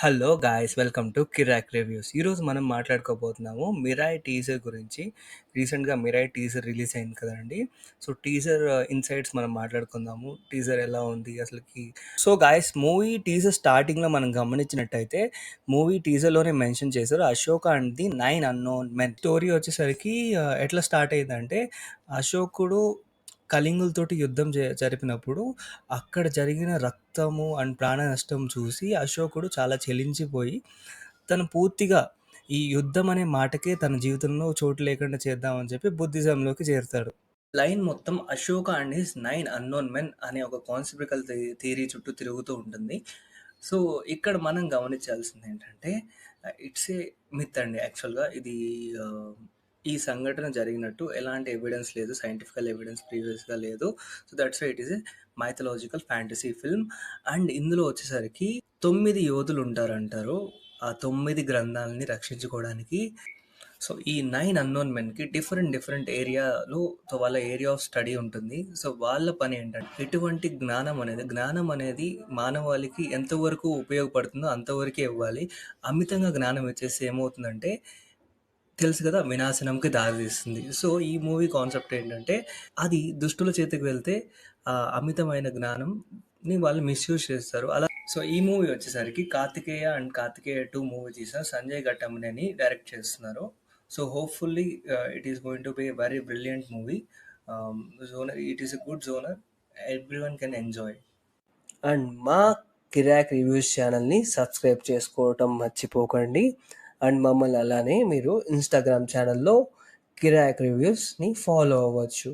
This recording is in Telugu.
Hello guys, welcome to Kirak reviews. ఈరోజు మనం మాట్లాడుకోబోతున్నాము మిరాయ్ టీజర్ గురించి. రీసెంట్గా మిరాయ్ టీజర్ రిలీజ్ అయింది కదండి. సో టీజర్ ఇన్సైట్స్ మనం మాట్లాడుకుందాము. టీజర్ ఎలా ఉంది అసలుకి. సో గాయ్స్, మూవీ టీజర్ స్టార్టింగ్లో మనం గమనించినట్టయితే మూవీ టీజర్లోనే మెన్షన్ చేశారు Ashoka and the 9 unknown men. Story వచ్చేసరికి ఎట్లా స్టార్ట్ అయిందంటే, అశోకుడు కళింగులతోటి యుద్ధం జరిపినప్పుడు అక్కడ జరిగిన రక్తము అండ్ ప్రాణ నష్టం చూసి అశోకుడు చాలా చలించిపోయి తను పూర్తిగా ఈ యుద్ధం అనే మాటకే తన జీవితంలో చోటు లేకుండా చేద్దామని చెప్పి బుద్ధిజంలోకి చేరుతాడు. లైన్ మొత్తం Ashoka and his 9 unknown men అనే ఒక కాన్స్పిరకల్ థియరీ చుట్టూ తిరుగుతూ ఉంటుంది. సో ఇక్కడ మనం గమనించాల్సింది ఏంటంటే, ఇట్స్ ఏ మిత్ అండి. యాక్చువల్గా ఇది ఆ, ఈ సంఘటన జరిగినట్టు ఎలాంటి ఎవిడెన్స్ లేదు, సైంటిఫికల్ ఎవిడెన్స్ ప్రీవియస్గా లేదు. So that's why it is a mythological fantasy film. And ఇందులో వచ్చేసరికి 9 యోధులు ఉంటారంటారు ఆ 9 గ్రంథాలని రక్షించుకోవడానికి. సో ఈ 9 అన్నోన్ మెన్కి డిఫరెంట్ డిఫరెంట్ ఏరియాలో వాళ్ళ ఏరియా ఆఫ్ స్టడీ ఉంటుంది. సో వాళ్ళ పని ఏంటంటే, ఎటువంటి జ్ఞానం అనేది మానవాళికి ఎంతవరకు ఉపయోగపడుతుందో అంతవరకే ఇవ్వాలి. అమితంగా జ్ఞానం ఇచ్చేసి ఏమవుతుందంటే, తెలుసు కదా, వినాశనంకి దారితీస్తుంది. సో ఈ మూవీ కాన్సెప్ట్ ఏంటంటే, అది దుష్టుల చేతికి వెళ్తే అమితమైన జ్ఞానంని వాళ్ళు మిస్యూజ్ చేస్తారు. అలా సో ఈ మూవీ వచ్చేసరికి కార్తికేయ అండ్ కార్తికేయ 2 మూవీ తీసిన సంజయ్ గట్టమనేని డైరెక్ట్ చేస్తున్నారు. So hopefully it is going to be a very brilliant movie. Genre, it is a good genre, every one can enjoy. And మా కిరాక్ రివ్యూస్ ఛానల్ని సబ్స్క్రైబ్ చేసుకోవటం మర్చిపోకండి. అండ్ మమ్మల్ని అలానే మీరు ఇన్స్టాగ్రామ్ ఛానల్లో కిరాక్ రివ్యూస్ని ఫాలో అవ్వచ్చు.